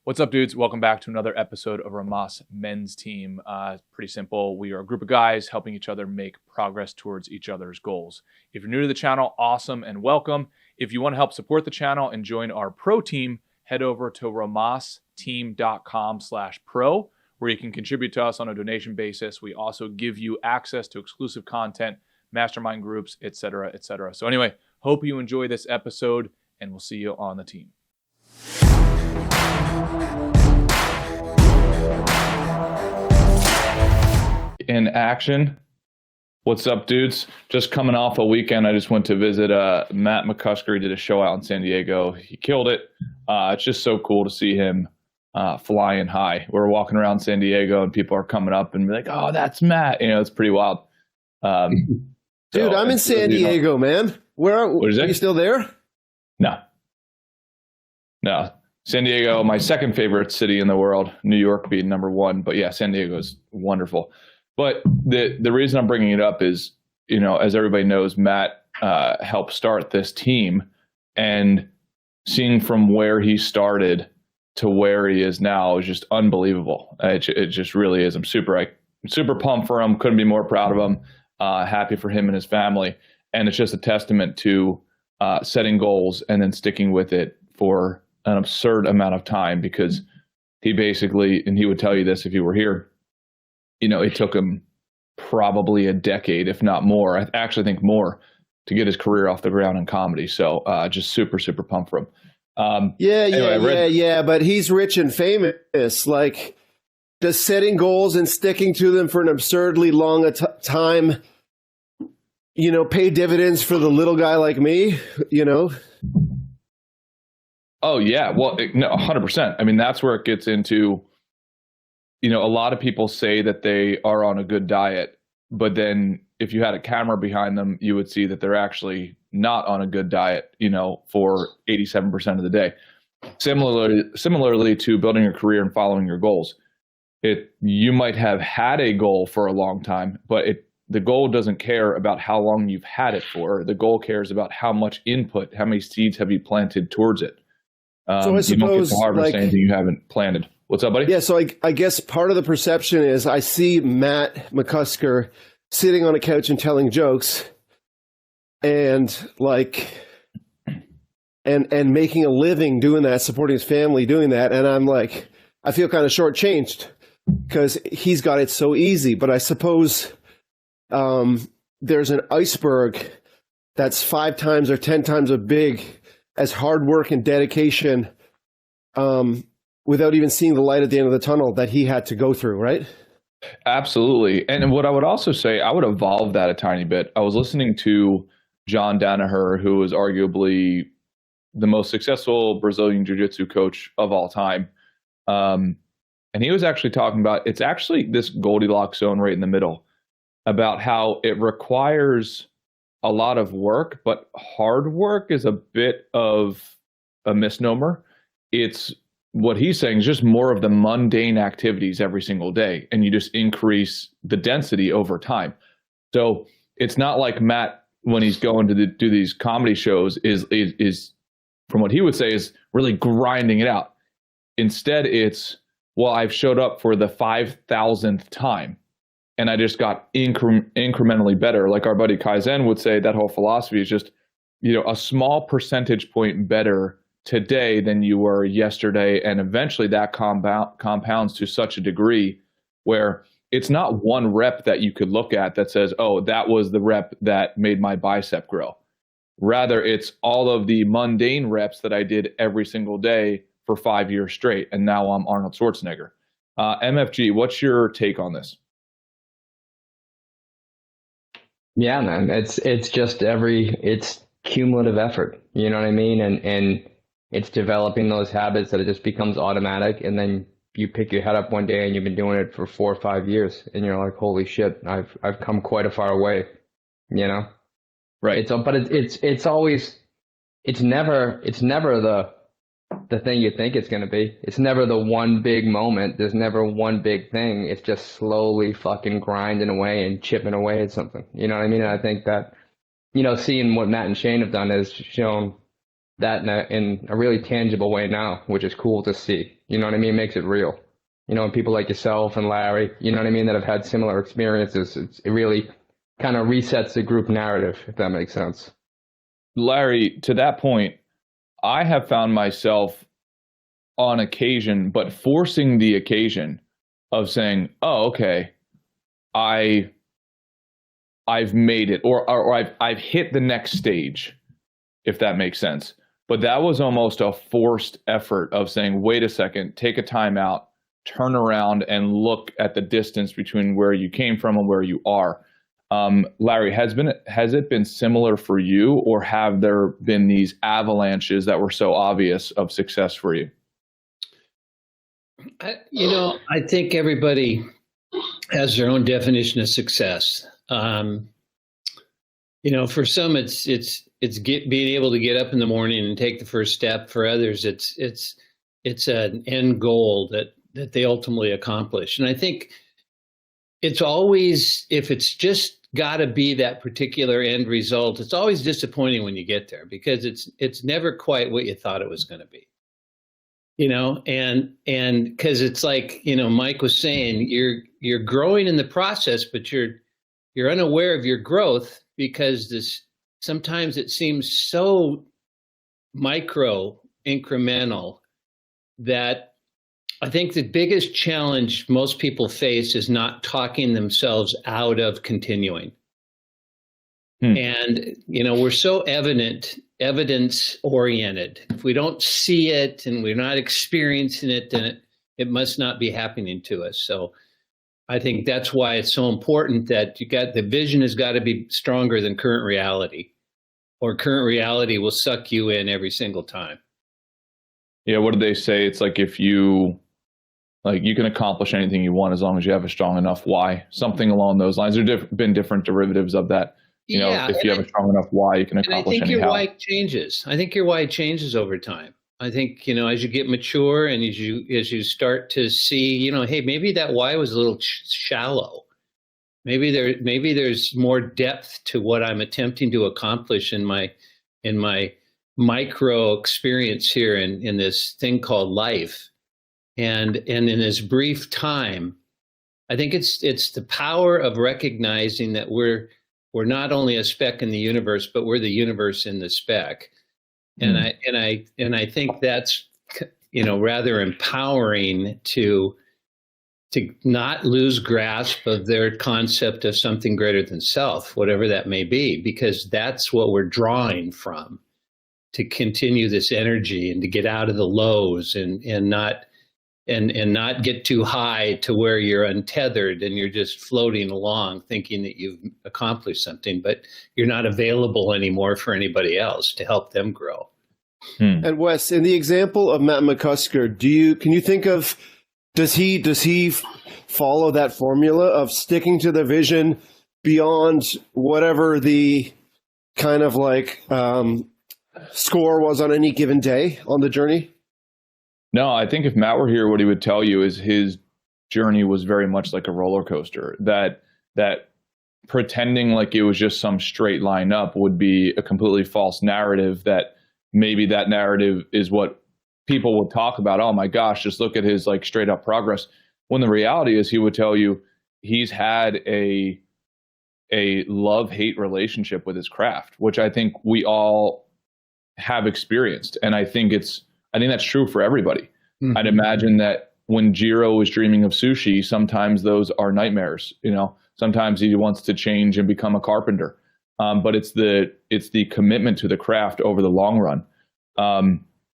What's up, dudes? Welcome back to another episode of Rhomas Men's Team. Pretty simple. We are a group of guys helping each other make progress towards each other's goals. If you're new to the channel, awesome and welcome. If you want to help support the channel and join our pro team, head over to rhomasteam.com/pro, where you can contribute to us on a donation basis. We also give you access to exclusive content, mastermind groups, etc., etc. So anyway, hope you enjoy this episode, and we'll see you on the team. In action. What's up, dudes? Just coming off a weekend, I just went to visit Matt Mcauliffe. He did a show out in San Diego. He killed it. It's just so cool to see him flying high. We're walking around San Diego and people are coming up and be like, "Oh, that's Matt." You know, it's pretty wild. Dude, I'm in San Diego, man. Are you still there? No. San Diego, my second favorite city in the world, New York being number one. But yeah, San Diego is wonderful. But the reason I'm bringing it up is, you know, as everybody knows, Matt helped start this team, and seeing from where he started to where he is now is just unbelievable. It just really is. I'm super pumped for him. Couldn't be more proud of him. Happy for him and his family. And it's just a testament to setting goals and then sticking with it for an absurd amount of time, because he basically, and he would tell you this if he were here, you know, it took him probably a decade, if not more. I actually think more, to get his career off the ground in comedy. So just super pumped for him. But he's rich and famous. Like, does setting goals and sticking to them for an absurdly long time, you know, pay dividends for the little guy like me, you know? Oh, yeah. Well, no, 100%. I mean, that's where it gets into, you know, a lot of people say that they are on a good diet, but then if you had a camera behind them, you would see that they're actually not on a good diet, you know, for 87% of the day. Similarly to building your career and following your goals. You might have had a goal for a long time, but the goal doesn't care about how long you've had it for. The goal cares about how much input, how many seeds have you planted towards it. So I suppose, you don't get to harvest anything you haven't planted. What's up, buddy? Yeah, so I guess part of the perception is I see Matt McCusker sitting on a couch and telling jokes and and making a living doing that, supporting his family doing that. And I'm like, I feel kind of shortchanged because he's got it so easy. But I suppose there's an iceberg that's 5 times or 10 times as big as hard work and dedication without even seeing the light at the end of the tunnel that he had to go through, right? Absolutely. And what I would also say, I would evolve that a tiny bit. I was listening to John Danaher, who is arguably the most successful Brazilian Jiu-Jitsu coach of all time. And he was actually talking about, it's actually this Goldilocks zone right in the middle, about how it requires a lot of work, but hard work is a bit of a misnomer. It's what he's saying is just more of the mundane activities every single day, and you just increase the density over time. So it's not like Matt, when he's going to do these comedy shows, is from what he would say is really grinding it out. Instead, it's, well, I've showed up for the 5,000th time, and I just got incrementally better. Like our buddy Kaizen would say, that whole philosophy is just, you know, a small percentage point better today than you were yesterday. And eventually that compounds to such a degree where it's not one rep that you could look at that says, oh, that was the rep that made my bicep grow. Rather, it's all of the mundane reps that I did every single day for 5 years straight. And now I'm Arnold Schwarzenegger. MFG, what's your take on this? Yeah, man, it's cumulative effort. You know what I mean? And it's developing those habits that it just becomes automatic. And then you pick your head up one day and you've been doing it for 4 or 5 years, and you're like, holy shit, I've come quite a far way, you know? Right. It's never the thing you think it's going to be. It's never the one big moment. There's never one big thing. It's just slowly fucking grinding away and chipping away at something. You know what I mean? And I think that, you know, seeing what Matt and Shane have done has shown that in a really tangible way now, which is cool to see. You know what I mean? It makes it real. You know, and people like yourself and Larry, you know what I mean, that have had similar experiences, it really kind of resets the group narrative, if that makes sense. Larry, to that point, I have found myself on occasion, but forcing the occasion of saying, "Oh, okay, I've made it, or I've hit the next stage," if that makes sense. But that was almost a forced effort of saying, "Wait a second, take a time out, turn around, and look at the distance between where you came from and where you are." Larry, has it been similar for you, or have there been these avalanches that were so obvious of success for you? I think everybody has their own definition of success. For some, it's being able to get up in the morning and take the first step. For others, it's an end goal that they ultimately accomplish. And I think it's always, if it's just got to be that particular end result, it's always disappointing when you get there, because it's never quite what you thought it was going to be. And because it's like, Mike was saying, you're growing in the process, but you're unaware of your growth, because sometimes it seems so micro incremental that I think the biggest challenge most people face is not talking themselves out of continuing. And, we're so evidence oriented. If we don't see it and we're not experiencing it, then it must not be happening to us. So I think that's why it's so important that the vision has got to be stronger than current reality, or current reality will suck you in every single time. Yeah, what do they say? It's like you can accomplish anything you want as long as you have a strong enough why. Something along those lines. There have been different derivatives of that. If you have a strong enough why, you can accomplish anything. I think your why changes. I think your why changes over time. I think, as you get mature and as you start to see, hey, maybe that why was a little shallow. Maybe there's more depth to what I'm attempting to accomplish in my micro experience here in this thing called life. And in this brief time, I think it's the power of recognizing that we're not only a speck in the universe, but we're the universe in the speck. And I think that's rather empowering to not lose grasp of their concept of something greater than self, whatever that may be, because that's what we're drawing from, to continue this energy and to get out of the lows and not get too high to where you're untethered and you're just floating along thinking that you've accomplished something, but you're not available anymore for anybody else to help them grow. And Wes, in the example of Matt McCusker, can you think of, does he follow that formula of sticking to the vision beyond whatever the kind of score was on any given day on the journey? No, I think if Matt were here, what he would tell you is his journey was very much like a roller coaster. That pretending like it was just some straight line up would be a completely false narrative. That maybe that narrative is what people would talk about. Oh my gosh, just look at his straight up progress. When the reality is, he would tell you he's had a love-hate relationship with his craft, which I think we all have experienced, and I think that's true for everybody. Mm-hmm. I'd imagine that when Jiro is dreaming of sushi, sometimes those are nightmares. Sometimes he wants to change and become a carpenter. But it's the commitment to the craft over the long run.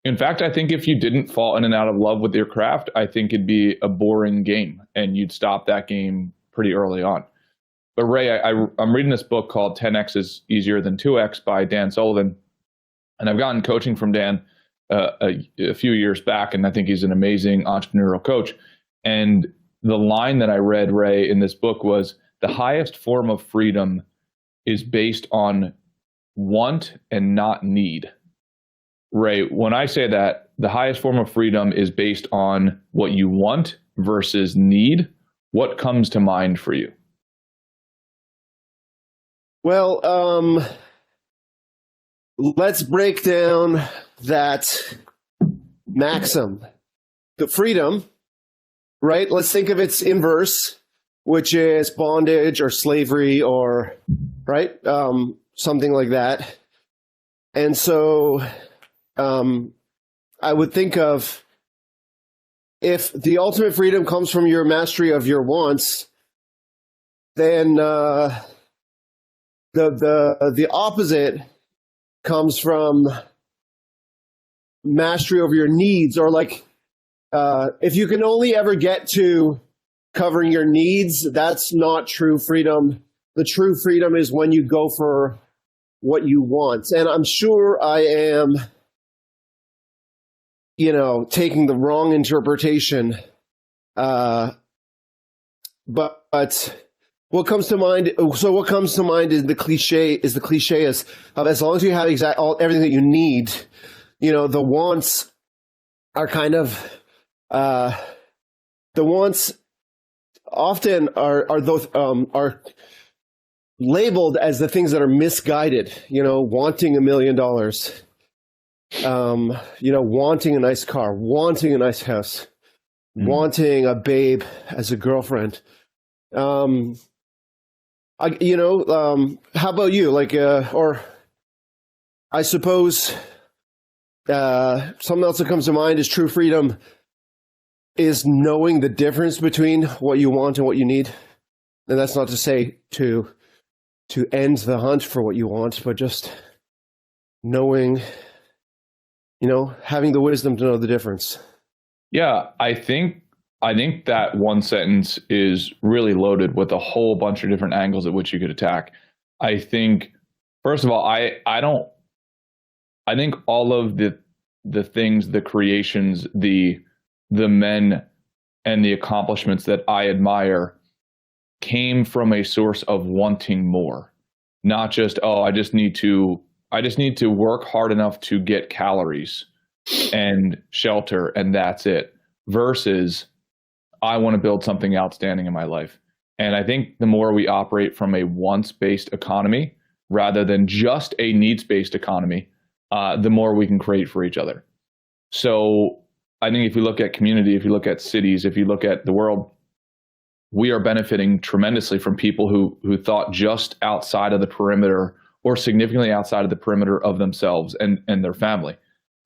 In fact, I think if you didn't fall in and out of love with your craft, I think it'd be a boring game and you'd stop that game pretty early on. But Ray, I'm reading this book called 10X is Easier Than 2X by Dan Sullivan. And I've gotten coaching from Dan a few years back, and I think he's an amazing entrepreneurial coach. And the line that I read, Ray, in this book was, the highest form of freedom is based on want and not need. Ray, when I say that, the highest form of freedom is based on what you want versus need, what comes to mind for you? Well, let's break down that maxim, the freedom, right? Let's think of its inverse, which is bondage or slavery or, right? Something like that. And so I would think of, if the ultimate freedom comes from your mastery of your wants, then the opposite comes from mastery over your needs, or like if you can only ever get to covering your needs, that's not true freedom. The true freedom is when you go for what you want. And I'm sure I am, taking the wrong interpretation. But what comes to mind? So what comes to mind is the cliche. Of as long as you have everything that you need, the wants are kind of the wants often are those are labeled as the things that are misguided. Wanting $1 million. Wanting a nice car, wanting a nice house, wanting a babe as a girlfriend. How about you? Or I suppose something else that comes to mind is true freedom is knowing the difference between what you want and what you need. And that's not to say to end the hunt for what you want, but just knowing, having the wisdom to know the difference. Yeah, I think that one sentence is really loaded with a whole bunch of different angles at which you could attack. I think, first of all, I think all of the things, the creations, the men and the accomplishments that I admire came from a source of wanting more, not just, I just need to work hard enough to get calories and shelter, and that's it, versus I want to build something outstanding in my life. And I think the more we operate from a wants-based economy rather than just a needs-based economy, the more we can create for each other. So I think if you look at community, if you look at cities, if you look at the world, we are benefiting tremendously from people who thought just outside of the perimeter or significantly outside of the perimeter of themselves and their family.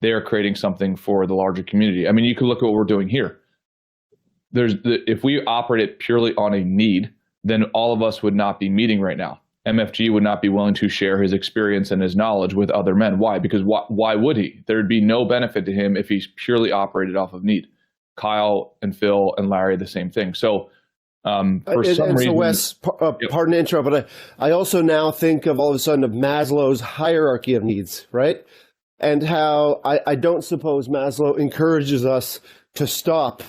They are creating something for the larger community. I mean, you can look at what we're doing here. If we operated purely on a need, then all of us would not be meeting right now. MFG would not be willing to share his experience and his knowledge with other men. Why? Because why would he? There'd be no benefit to him if he's purely operated off of need. Kyle and Phil and Larry, the same thing. So for some reason, so Wes, pardon the intro, but I also now think of all of a sudden of Maslow's hierarchy of needs, right? And how I don't suppose Maslow encourages us to stop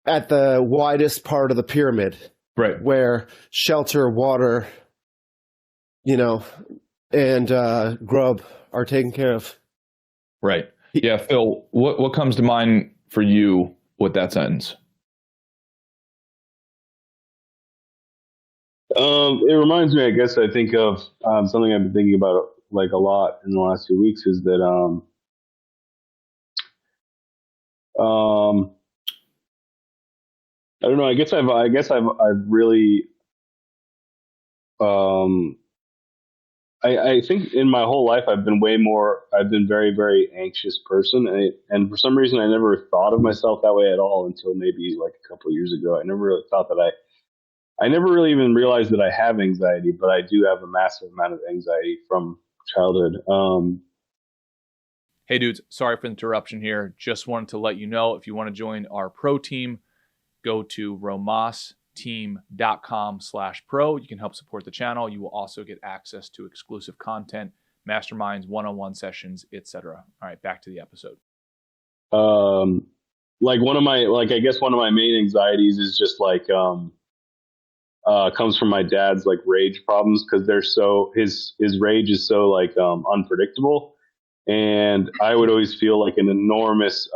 at the widest part of the pyramid, right, where shelter, water, and grub are taken care of. Right. Yeah, Phil, what comes to mind for you with that sentence? It reminds me, I guess, I think of something I've been thinking about a lot in the last few weeks is that I don't know. I guess I've really I think in my whole life I've been very, very anxious person, and for some reason I never thought of myself that way at all until maybe like a couple of years ago. I never really thought that I never really even realized that I have anxiety, but I do have a massive amount of anxiety from childhood. Hey dudes, sorry for the interruption here. Just wanted to let you know, if you want to join our pro team, go to romasteam.com/pro. You can help support the channel. You will also get access to exclusive content, masterminds, one-on-one sessions, etc. All right, back to the episode. I guess one of my main anxieties is just comes from my dad's rage problems, because his rage is so unpredictable, and I would always feel like an enormous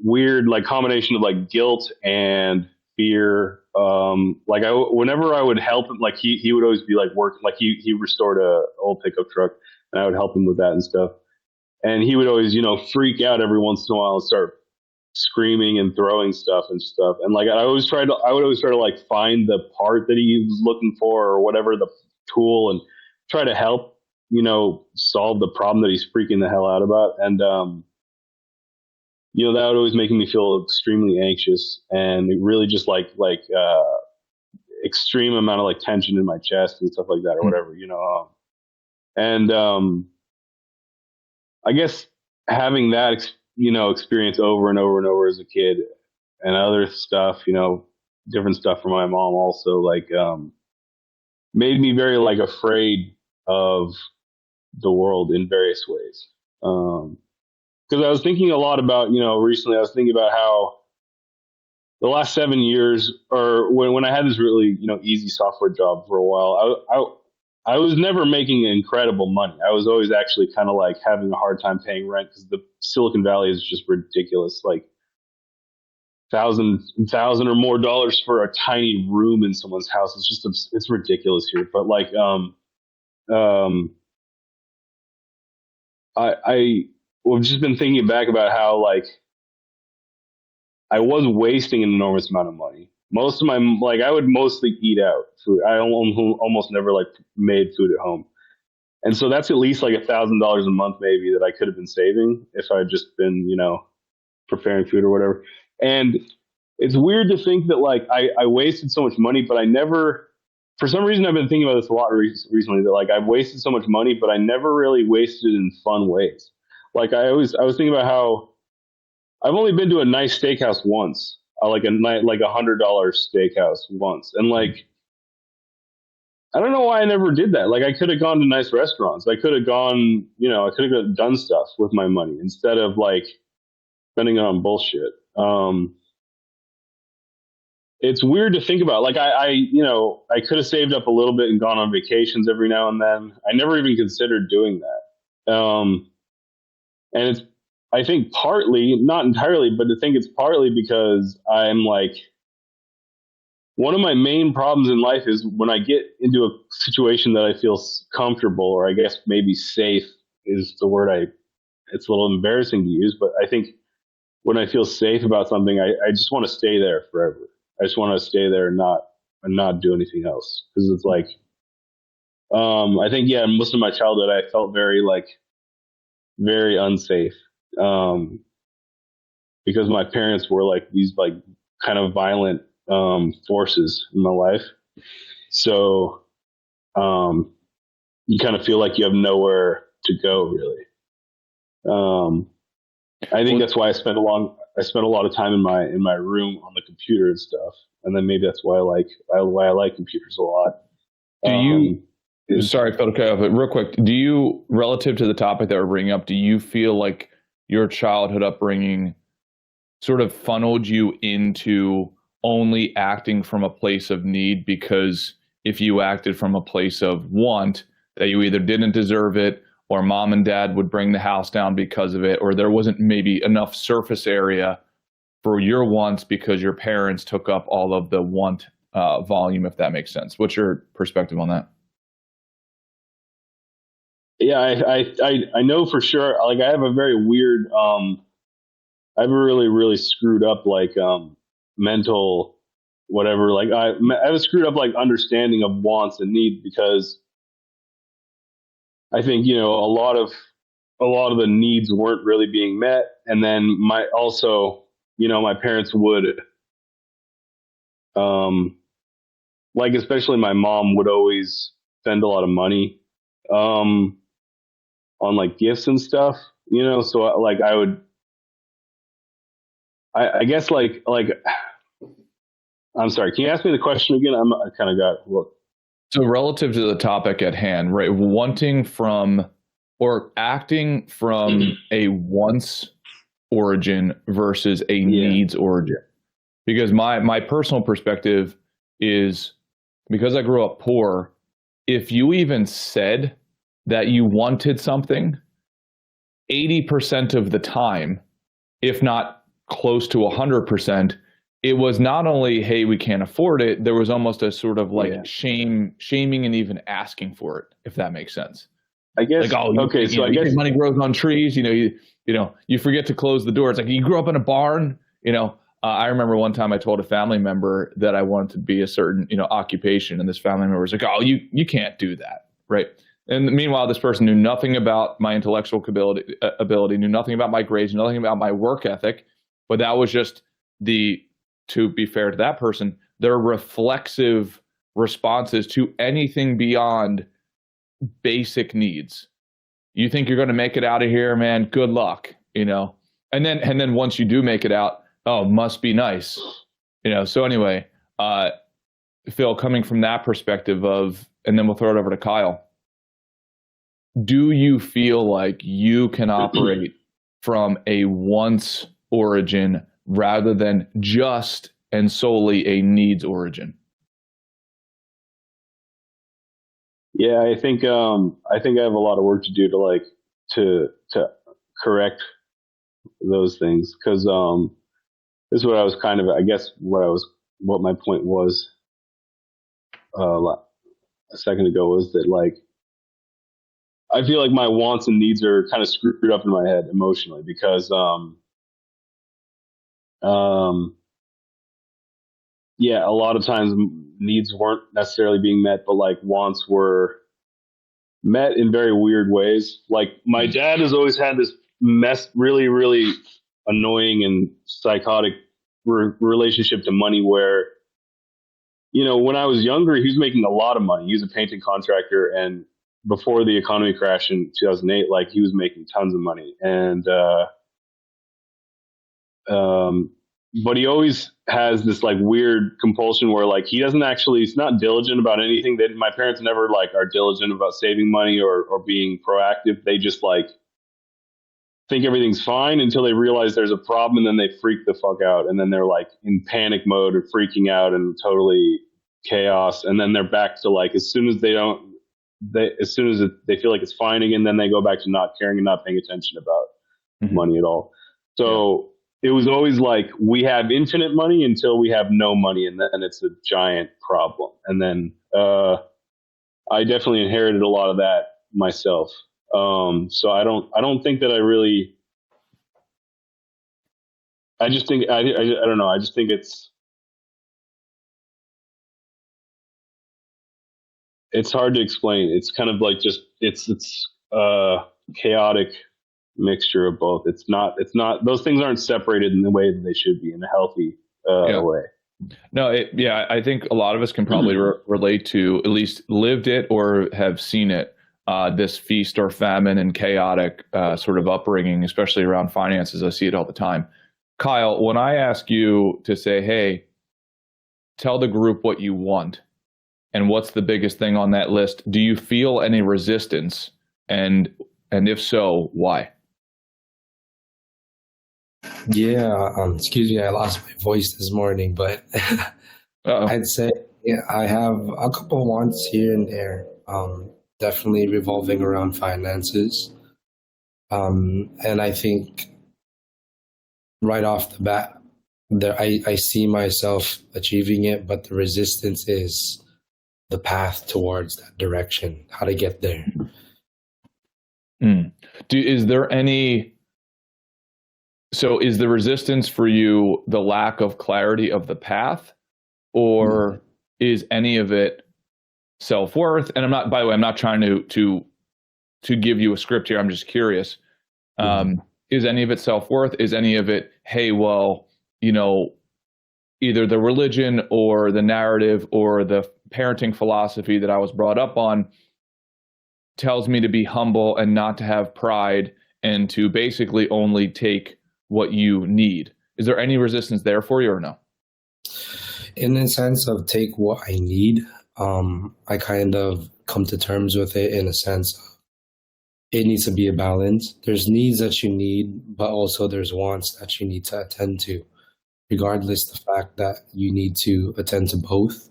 weird combination of guilt and fear. Whenever I would help him, he would always be he restored a old pickup truck, and I would help him with that and stuff. And he would always, freak out every once in a while and start screaming and throwing stuff and stuff. And like, I would always try to like find the part that he was looking for or whatever the tool and try to help, solve the problem that he's freaking the hell out about. And, that would always make me feel extremely anxious and it really just like extreme amount of like tension in my chest and stuff like that or whatever, and, I guess having that, experience over and over and over as a kid and other stuff, different stuff from my mom also like, made me very like afraid of the world in various ways. Because I was thinking a lot about, recently I was thinking about how the last 7 years, or when I had this really, easy software job for a while, I was never making incredible money. I was always actually kind of like having a hard time paying rent because the Silicon Valley is just ridiculous. Like $1,000 or more dollars for a tiny room in someone's house. It's ridiculous here. But like, I've just been thinking back about how like I was wasting an enormous amount of money. Most of my, like, I would mostly eat out food. I almost never like made food at home. And so that's at least like $1,000 a month maybe that I could have been saving if I had just been, preparing food or whatever. And it's weird to think that like I wasted so much money, but I never, for some reason I've been thinking about this a lot recently that like I've wasted so much money, but I never really wasted it in fun ways. Like I was thinking about how I've only been to a nice steakhouse once. Like $100 steakhouse once. And like, I don't know why I never did that. Like I could have gone to nice restaurants. I could have gone, I could have done stuff with my money instead of like spending it on bullshit. It's weird to think about. Like I could have saved up a little bit and gone on vacations every now and then. I never even considered doing that. And it's, I think partly, not entirely, but I think it's partly because I'm like, one of my main problems in life is when I get into a situation that I feel comfortable, or I guess maybe safe is the word it's a little embarrassing to use, but I think when I feel safe about something, I just want to stay there forever. I just want to stay there and not do anything else. Cause it's like, I think, most of my childhood, I felt very unsafe. Because my parents were like these like kind of violent forces in my life. So you kind of feel like you have nowhere to go really. I think that's why I spent a lot of time in my room on the computer and stuff. And then maybe that's why I like computers a lot. Sorry, Phil, to cut off, but real quick, do you, relative to the topic that we're bringing up, do you feel like your childhood upbringing sort of funneled you into only acting from a place of need? Because if you acted from a place of want, that you either didn't deserve it, or mom and dad would bring the house down because of it, or there wasn't maybe enough surface area for your wants because your parents took up all of the want volume, if that makes sense. What's your perspective on that? Yeah, I know for sure. Like I have a very weird, I have a really, really screwed up like mental whatever. Like I have a screwed up like understanding of wants and need, because I think a lot of the needs weren't really being met, and then my parents would like, especially my mom would always spend a lot of money on like gifts and stuff, so like I guess like I'm sorry, can you ask me the question again? I kind of got look. So relative to the topic at hand, right? Wanting from or acting from a wants origin versus a needs origin. Because my personal perspective is, because I grew up poor, if you even said that you wanted something, 80% of the time, if not close to 100%, it was not only, hey, we can't afford it, there was almost a sort of like shaming and even asking for it, if that makes sense. I guess. Like, oh, Okay, so I you guess think money grows on trees. You forget to close the door. It's like you grew up in a barn. I remember one time I told a family member that I wanted to be a certain occupation, and this family member was like, "Oh, you can't do that, right?" And meanwhile, this person knew nothing about my intellectual ability, knew nothing about my grades, nothing about my work ethic, but that was just to be fair to that person, their reflexive responses to anything beyond basic needs. You think you're going to make it out of here, man? Good luck, And then once you do make it out, oh, must be nice, So anyway, Phil, coming from that perspective and then we'll throw it over to Kyle. Do you feel like you can operate from a wants origin rather than just and solely a needs origin? Yeah, I think I have a lot of work to do to correct those things, because this is what I was kind of, I guess what my point was a second ago, was that like I feel like my wants and needs are kind of screwed up in my head emotionally, because yeah, a lot of times needs weren't necessarily being met, but like wants were met in very weird ways. Like my dad has always had this really, really annoying and psychotic relationship to money, where, when I was younger, he was making a lot of money. He was a painting contractor, and before the economy crashed in 2008, like he was making tons of money. And, but he always has this like weird compulsion where like he's not diligent about anything. That my parents never like are diligent about saving money or being proactive. They just like think everything's fine until they realize there's a problem, and then they freak the fuck out, and then they're like in panic mode or freaking out and totally chaos. And then they're back to like, as soon as they feel like it's fine again, then they go back to not caring and not paying attention about money at all. So it was always like, we have infinite money until we have no money, and then it's a giant problem. And then I definitely inherited a lot of that myself. So I don't think that I really. I just think I don't know. I just think it's hard to explain. It's kind of like just it's a chaotic mixture of both. It's not those things aren't separated in the way that they should be, in a healthy way. No, I think a lot of us can probably relate to, at least lived it or have seen it, this feast or famine and chaotic sort of upbringing, especially around finances. I see it all the time. Kyle, when I ask you to say, hey, tell the group what you want and what's the biggest thing on that list, do you feel any resistance? And if so, why? Yeah, excuse me, I lost my voice this morning, but I'd say I have a couple wants here and there, definitely revolving around finances. And I think right off the bat, I see myself achieving it, but the resistance is the path towards that direction, how to get there. Is there any... So is the resistance for you the lack of clarity of the path, or is any of it self-worth? And by the way, I'm not trying to give you a script here. I'm just curious. Is any of it self-worth? Is any of it, hey, well, either the religion or the narrative or the parenting philosophy that I was brought up on tells me to be humble and not to have pride and to basically only take what you need? Is there any resistance there for you or no? In the sense of take what I need, I kind of come to terms with it in a sense of it needs to be a balance. There's needs that you need, but also there's wants that you need to attend to, regardless the fact that you need to attend to both.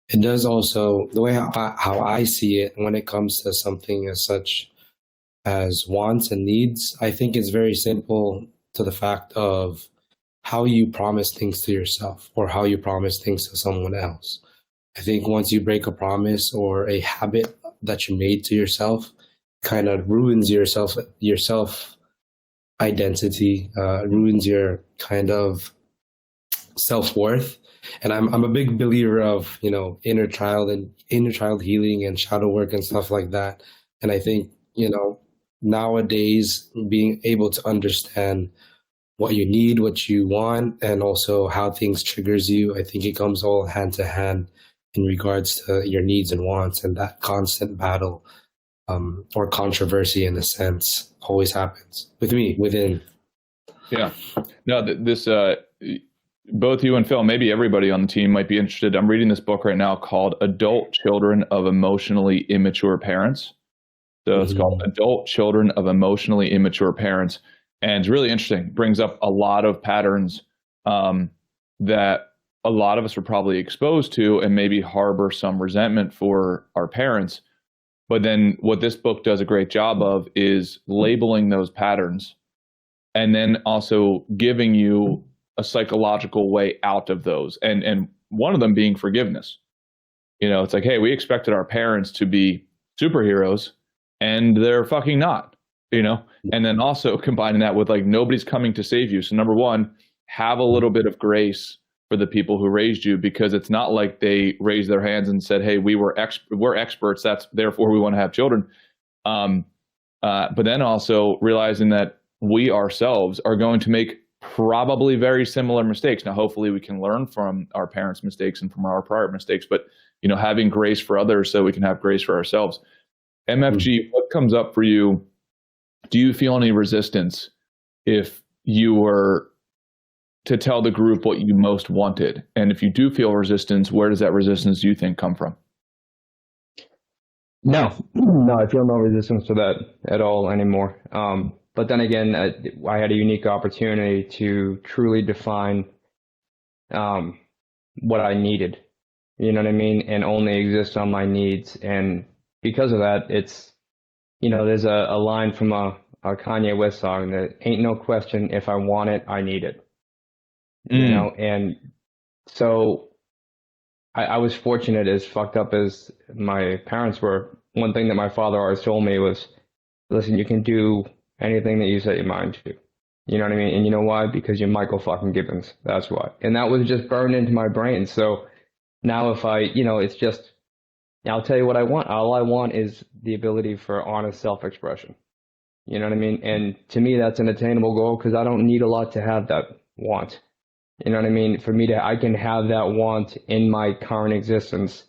It does also, the way how I see it when it comes to something as such as wants and needs, I think it's very simple to the fact of how you promise things to yourself or how you promise things to someone else. I think once you break a promise or a habit that you made to yourself, kind of ruins yourself identity, ruins your kind of self-worth. And I'm a big believer of, inner child healing and shadow work and stuff like that. And I think, nowadays being able to understand what you need, what you want, and also how things triggers you, I think it comes all hand to hand in regards to your needs and wants, and that constant battle, or controversy in a sense, always happens with me within. Yeah. No, this, both you and Phil, maybe everybody on the team might be interested. I'm reading this book right now called Adult Children of Emotionally Immature Parents. So it's called Adult Children of Emotionally Immature Parents. And it's really interesting. It brings up a lot of patterns that a lot of us are probably exposed to and maybe harbor some resentment for our parents. But then what this book does a great job of is labeling those patterns and then also giving you a psychological way out of those. And one of them being forgiveness. It's like, hey, we expected our parents to be superheroes and they're fucking not, and then also combining that with like, nobody's coming to save you. So number one, have a little bit of grace for the people who raised you, because it's not like they raised their hands and said, hey, we're experts. That's therefore we want to have children. But then also realizing that we ourselves are going to make probably very similar mistakes. Now, hopefully we can learn from our parents' mistakes and from our prior mistakes, but having grace for others so we can have grace for ourselves. MFG, what comes up for you? Do you feel any resistance if you were to tell the group what you most wanted? And if you do feel resistance, where does that resistance, do you think, come from? No, I feel no resistance to that at all anymore. But then again, I had a unique opportunity to truly define what I needed, you know what I mean? And only exist on my needs. And because of that, it's, there's a line from a Kanye West song that ain't no question, if I want it, I need it. And so I was fortunate, as fucked up as my parents were. One thing that my father always told me was, listen, you can do anything that you set your mind to. You know what I mean? And you know why? Because you're Michael fucking Gibbons. That's why. And that was just burned into my brain. So now if it's just, I'll tell you what I want. All I want is the ability for honest self-expression. You know what I mean? And to me, that's an attainable goal, because I don't need a lot to have that want. You know what I mean? For me I can have that want in my current existence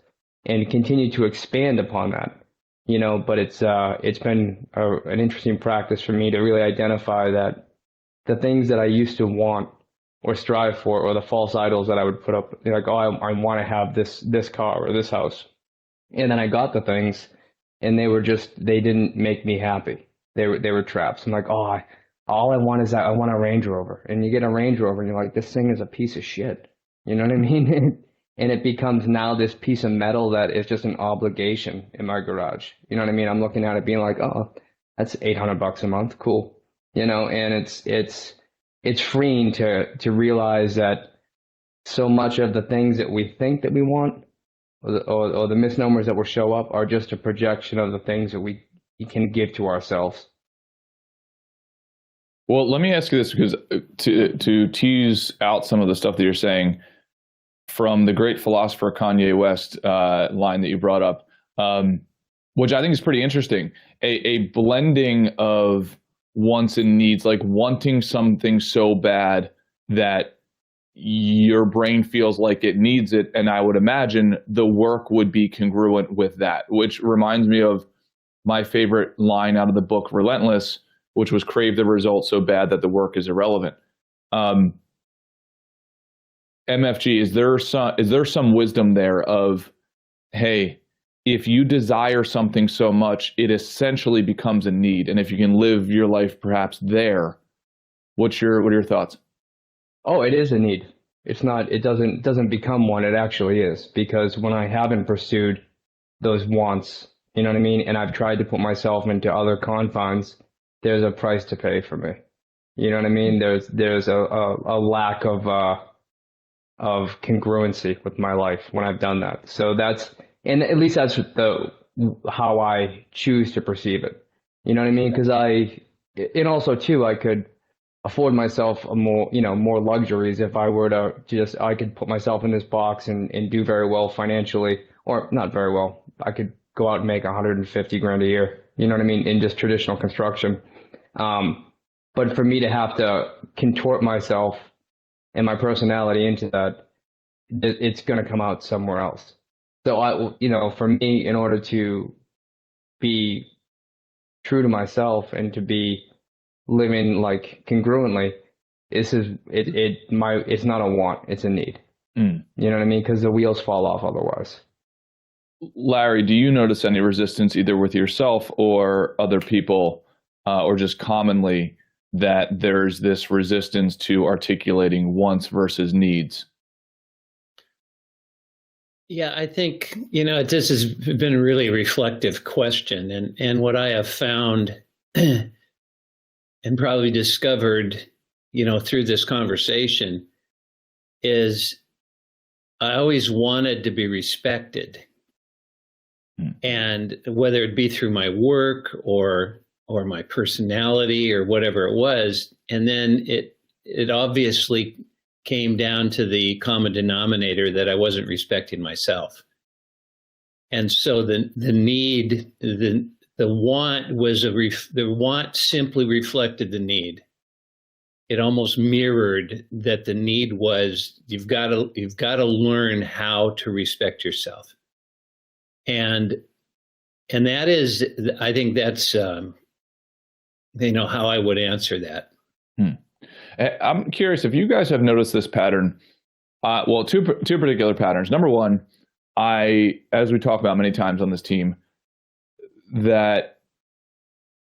and continue to expand upon that. But it's been an interesting practice for me to really identify that the things that I used to want or strive for, or the false idols that I would put up, like, oh, I want to have this car or this house. And then I got the things and they didn't make me happy. They were traps. I'm like, all I want is that I want a Range Rover. And you get a Range Rover and you're like, this thing is a piece of shit. You know what I mean? And it becomes now this piece of metal that is just an obligation in my garage. You know what I mean? I'm looking at it being like, oh, that's $800 a month. Cool. And it's freeing to realize that so much of the things that we think that we want, or the misnomers that will show up, are just a projection of the things that we can give to ourselves. Well, let me ask you this, because to tease out some of the stuff that you're saying from the great philosopher Kanye West line that you brought up, which I think is pretty interesting, a blending of wants and needs, like wanting something so bad that your brain feels like it needs it. And I would imagine the work would be congruent with that, which reminds me of my favorite line out of the book Relentless, which was crave the result so bad that the work is irrelevant. MFG, is there some wisdom there of, hey, if you desire something so much, it essentially becomes a need, and if you can live your life perhaps there, what are your thoughts? Oh, it is a need. It's not. It doesn't become one. It actually is, because when I haven't pursued those wants, you know what I mean, and I've tried to put myself into other confines, there's a price to pay for me. You know what I mean? There's a lack of congruency with my life when I've done that. So and at least that's how I choose to perceive it. You know what I mean? Because and also too, I could afford myself a more luxuries if I were to just, I could put myself in this box and do very well financially, or not very well. I could go out and make 150 grand a year. You know what I mean? In just traditional construction. But for me to have to contort myself and my personality into that, it's going to come out somewhere else. So for me, in order to be true to myself and to be living like congruently, it's not a want, it's a need. You know what I mean? Because the wheels fall off otherwise. Larry, do you notice any resistance either with yourself or other people, or just commonly, that there's this resistance to articulating wants versus needs? Yeah, I think, this has been a really reflective question. And what I have found and probably discovered, through this conversation is I always wanted to be respected. And whether it be through my work or my personality or whatever it was, and then it obviously came down to the common denominator that I wasn't respecting myself. And so the need, the want was the want simply reflected the need. It almost mirrored that the need was, you've got to learn how to respect yourself. And that is, I think that's, how I would answer that. I'm curious if you guys have noticed this pattern. Two particular patterns. Number one, as we talk about many times on this team, that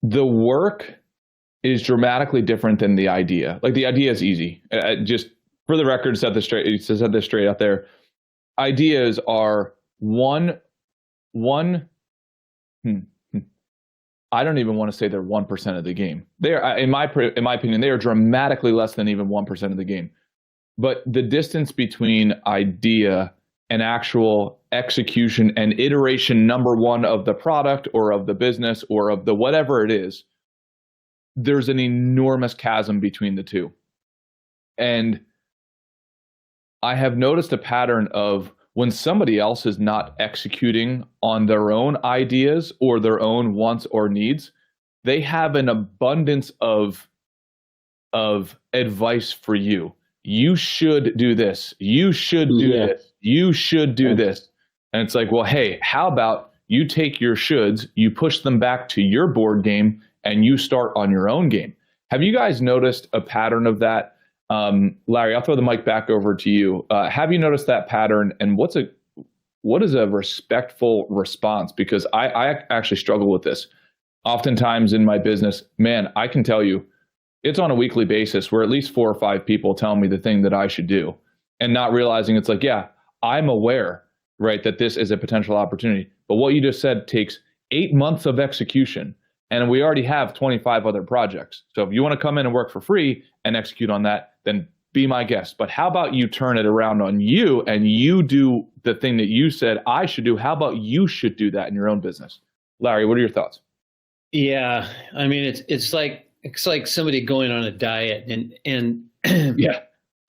the work is dramatically different than the idea. Like the idea is easy. Just for the record, set this straight out there. Ideas are one. I don't even want to say they're 1% of the game. They are, in my opinion, they are dramatically less than even 1% of the game. But the distance between idea and actual execution and iteration number one of the product or of the business or of the whatever it is, there's an enormous chasm between the two. And I have noticed a pattern of when somebody else is not executing on their own ideas or their own wants or needs, they have an abundance of advice for you. You should do this. You should do this. You should do this. And it's like, well, hey, how about you take your shoulds, you push them back to your board game, and you start on your own game. Have you guys noticed a pattern of that? Larry, I'll throw the mic back over to you. Have you noticed that pattern, and what is a respectful response? Because I actually struggle with this. Oftentimes in my business, man, I can tell you, it's on a weekly basis where at least 4 or 5 people tell me the thing that I should do, and not realizing it's like, yeah, I'm aware, right, that this is a potential opportunity. But what you just said takes 8 months of execution, and we already have 25 other projects. So if you want to come in and work for free and execute on that, then be my guest. But how about you turn it around on you and you do the thing that you said I should do? How about you should do that in your own business? Larry, what are your thoughts? Yeah, I mean, it's like somebody going on a diet and Yeah.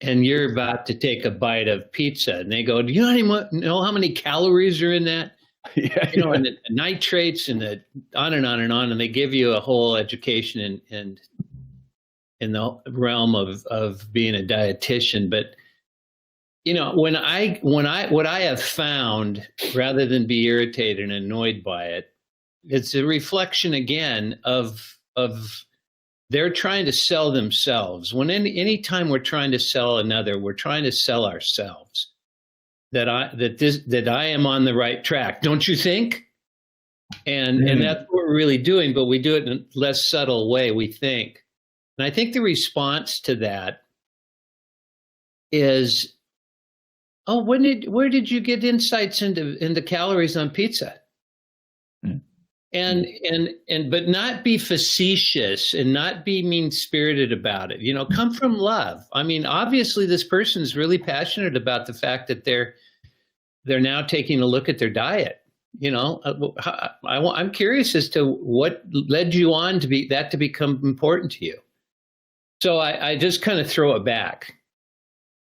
And you're about to take a bite of pizza, and they go, "Do you know how many calories are in that?" Yeah, and the nitrates and the on and on and on, and they give you a whole education and in the realm of being a dietitian. But what I have found, rather than be irritated and annoyed by it, it's a reflection again of they're trying to sell themselves. When any time we're trying to sell another, we're trying to sell ourselves. That I am on the right track, don't you think? And that's what we're really doing, but we do it in a less subtle way, we think. And I think the response to that is, oh, where did you get insights into calories on pizza? But not be facetious and not be mean-spirited about it. Come from love. I mean, obviously this person's really passionate about the fact that they're now taking a look at their diet. I'm curious as to what led you on to become important to you. So I just kind of throw it back.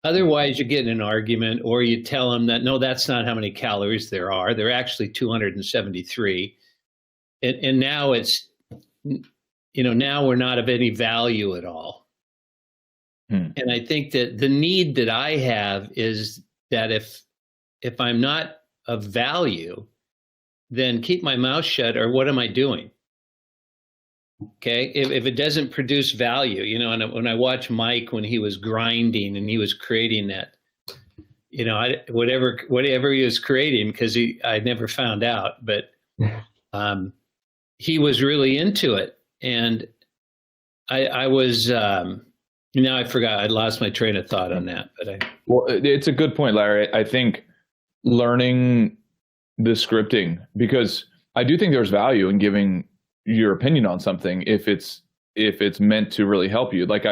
Otherwise, you get in an argument, or you tell them that, no, that's not how many calories there are. They're actually 273. And now now we're not of any value at all. And I think that the need that I have is that if I'm not of value, then keep my mouth shut, or what am I doing? Okay. If it doesn't produce value, and when I watch Mike, when he was grinding and he was creating that, whatever he was creating, because I never found out, but he was really into it. And I was, now I forgot, I lost my train of thought on that, well, it's a good point, Larry. I think learning the scripting, because I do think there's value in giving your opinion on something if it's meant to really help you. Like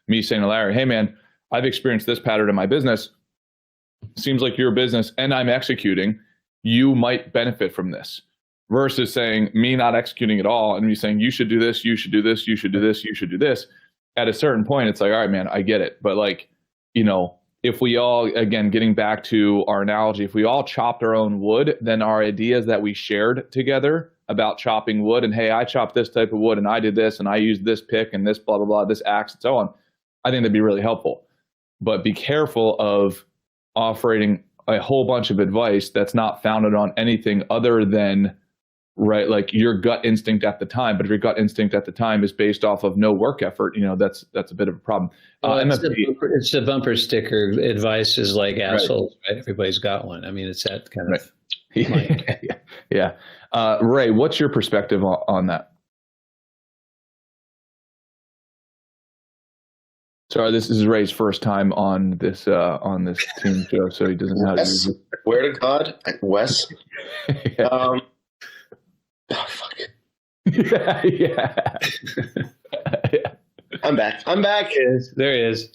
me saying to Larry, hey man, I've experienced this pattern in my business. Seems like your business and I'm executing, you might benefit from this, versus saying me not executing at all and me saying you should do this, you should do this, you should do this, you should do this. At a certain point, it's like, all right, man, I get it. But if we all, again, getting back to our analogy, if we all chopped our own wood, then our ideas that we shared together about chopping wood, and hey, I chopped this type of wood and I did this and I used this pick and this blah, blah, blah, this axe and so on, I think that'd be really helpful. But be careful of offering a whole bunch of advice that's not founded on anything other than, right, like your gut instinct at the time. But if your gut instinct at the time is based off of no work effort, that's a bit of a problem. It's the bumper sticker advice is like assholes, right? Everybody's got one. I mean, it's that kind of. Yeah. Ray, what's your perspective on that? Sorry, this is Ray's first time on this team show, so he doesn't know how to use it. Where to God, Wes? Yeah. Oh, fuck. Yeah. I'm back. There he is.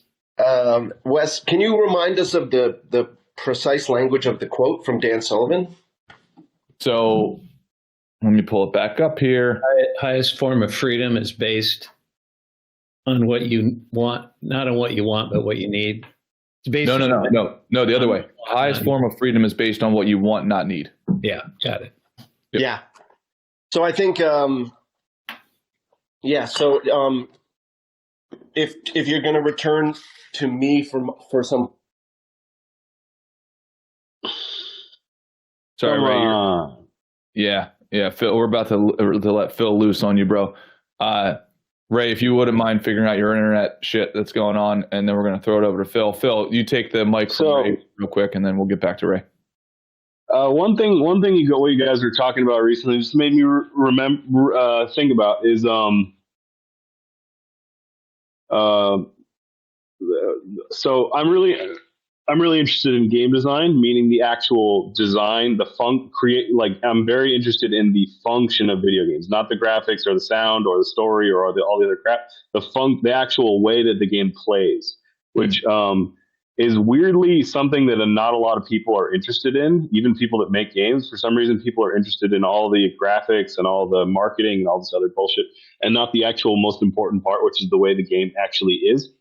Wes, can you remind us of the precise language of the quote from Dan Sullivan? So let me pull it back up here. Highest form of freedom is based on what you want, not on what you want, but what you need. No, the other way. Highest form of freedom is based on what you want, not need. Yeah, got it. Yep. Yeah. So I think, if you're going to return to me for some. Sorry, Ray. Yeah. Phil, we're about to let Phil loose on you, bro. Ray, if you wouldn't mind figuring out your internet shit that's going on, and then we're going to throw it over to Phil. Phil, you take the mic from Ray real quick, and then we'll get back to Ray. One thing what you guys were talking about recently just made me think about is so I'm really interested in game design, meaning the actual design, I'm very interested in the function of video games, not the graphics or the sound or the story or all the other crap. The actual way that the game plays, which is weirdly something that not a lot of people are interested in, even people that make games. For some reason, people are interested in all the graphics and all the marketing and all this other bullshit, and not the actual most important part, which is the way the game actually is.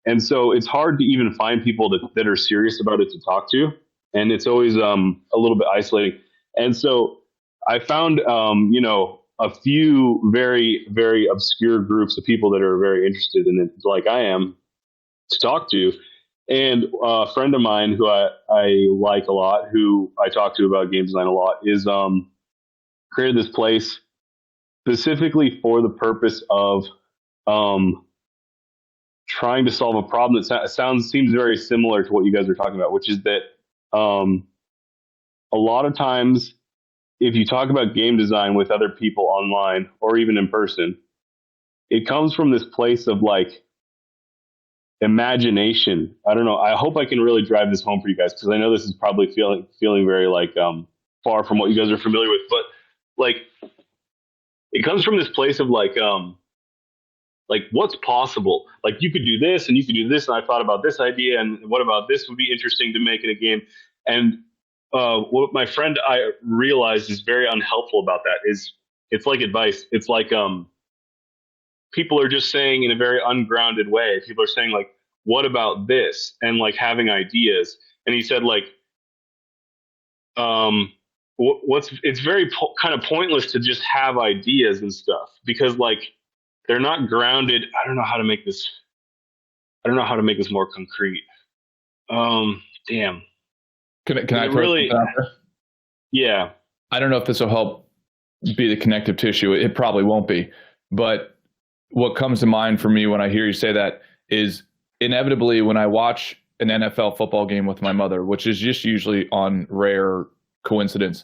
And so it's hard to even find people that are serious about it to talk to. And it's always a little bit isolating. And so I found, a few very, very obscure groups of people that are very interested in it, like I am, to talk to. And a friend of mine who I like a lot, who I talk to about game design a lot, is created this place specifically for the purpose of trying to solve a problem that seems very similar to what you guys are talking about, which is that a lot of times if you talk about game design with other people online or even in person, it comes from this place of like imagination. I don't know. I hope I can really drive this home for you guys, because I know this is probably feeling very like far from what you guys are familiar with, but like it comes from this place of like what's possible. Like you could do this and you could do this, and I thought about this idea, and what about this would be interesting to make in a game. And what my friend I realized is very unhelpful about that is it's like advice. It's like people are just saying in a very ungrounded way. People are saying like, "What about this?" and like having ideas. And he said like, what's it's very kind of pointless to just have ideas and stuff because like they're not grounded. I don't know how to make this. I don't know how to make this more concrete. Damn. Can I throw really? something out there? Yeah. I don't know if this will help be the connective tissue. It probably won't be. But what comes to mind for me when I hear you say that is inevitably when I watch an NFL football game with my mother, which is just usually on rare coincidence,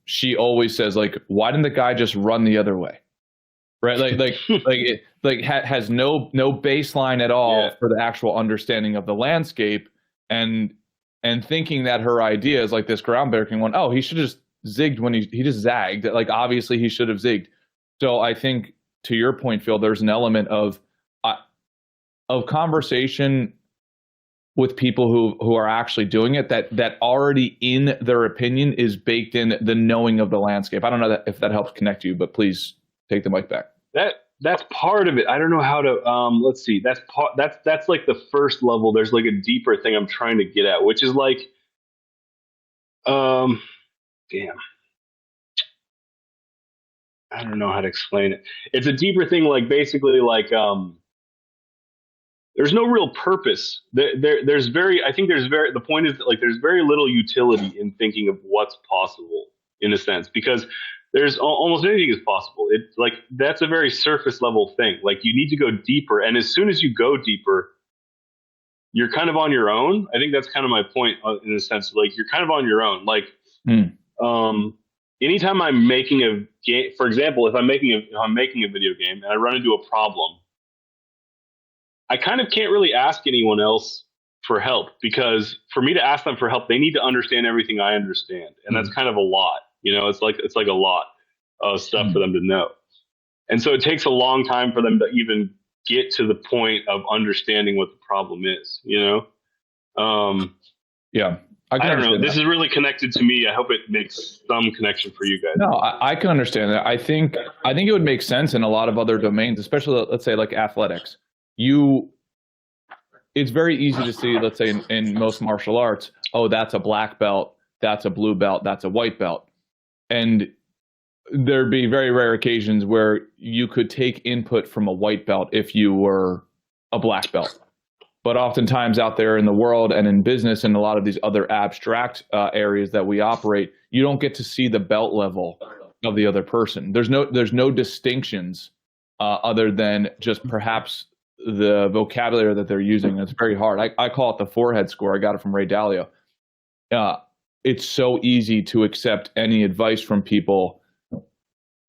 she always says like, "Why didn't the guy just run the other way?" Right? Has no baseline at all for the actual understanding of the landscape, and thinking that her idea is like this groundbreaking one. Oh, he should have just zigged when he just zagged. Like obviously he should have zigged. So I think to your point, Phil, there's an element of conversation with people who are actually doing it that already in their opinion is baked in the knowing of the landscape. I don't know if that helps connect you, but please take the mic back. That's part of it. I don't know how to let's see. That's like the first level. There's like a deeper thing I'm trying to get at, which is like damn. I don't know how to explain it. It's a deeper thing, like basically like there's no real purpose. There's very, I think there's very, the point is that like there's very little utility in thinking of what's possible in a sense, because there's almost anything is possible. It's like, that's a very surface level thing. Like you need to go deeper. And as soon as you go deeper, you're kind of on your own. I think that's kind of my point in a sense, like you're kind of on your own. Like, anytime I'm making a game, for example, if I'm making a video game and I run into a problem, I kind of can't really ask anyone else for help, because for me to ask them for help, they need to understand everything I understand. And that's kind of a lot, you know, it's like a lot of stuff for them to know. And so it takes a long time for them to even get to the point of understanding what the problem is, you know? Yeah. I don't know. This is really connected to me. I hope it makes some connection for you guys. No, I can understand that. I think it would make sense in a lot of other domains, especially let's say like athletics. It's very easy to see, let's say in most martial arts, oh, that's a black belt, that's a blue belt, that's a white belt. And there'd be very rare occasions where you could take input from a white belt if you were a black belt. But oftentimes out there in the world and in business and a lot of these other abstract areas that we operate, you don't get to see the belt level of the other person. There's no distinctions other than just perhaps the vocabulary that they're using. It's very hard. I call it the forehead score. I got it from Ray Dalio. It's so easy to accept any advice from people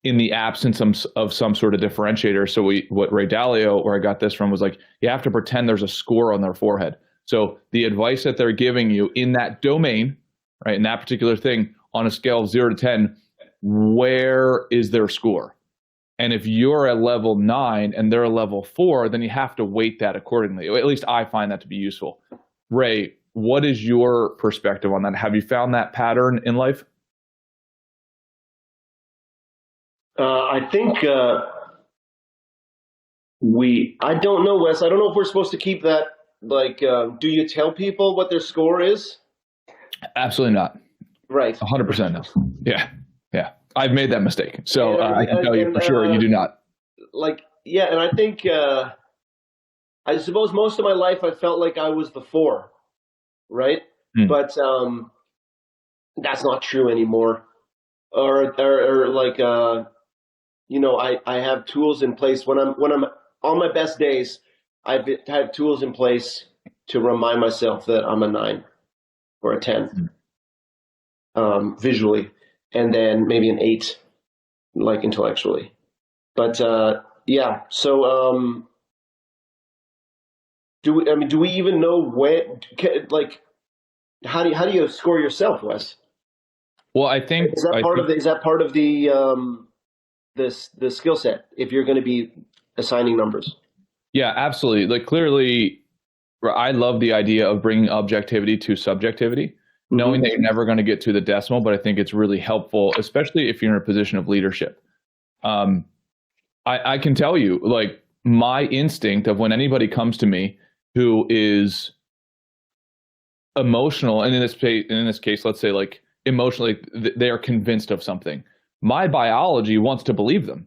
in the absence of some sort of differentiator. So what Ray Dalio, where I got this from, was like, you have to pretend there's a score on their forehead. So the advice that they're giving you in that domain, right, in that particular thing, on a scale of 0 to 10, where is their score? And if you're a level 9 and they're a level 4, then you have to weight that accordingly. At least I find that to be useful. Ray, what is your perspective on that? Have you found that pattern in life? I think I don't know, Wes. I don't know if we're supposed to keep that, like, do you tell people what their score is? Absolutely not. Right. 100% no. Yeah. I've made that mistake. So I can tell you for sure you do not. Like, yeah, and I think, I suppose most of my life I felt like I was the 4, right? But that's not true anymore. Or like, you know, I have tools in place when I'm on my best days. I've had tools in place to remind myself that I'm a 9 or a 10 visually, and then maybe an 8 like intellectually. But yeah, so do we even know when, like, how do you score yourself, Wes? Well, I think is that part of the skill set if you're going to be assigning numbers? Yeah, absolutely. Like clearly, I love the idea of bringing objectivity to subjectivity. knowing that you're never going to get to the decimal, but I think it's really helpful, especially if you're in a position of leadership. I can tell you, like, my instinct of when anybody comes to me who is emotional, and in this case, let's say like emotionally, they are convinced of something. My biology wants to believe them.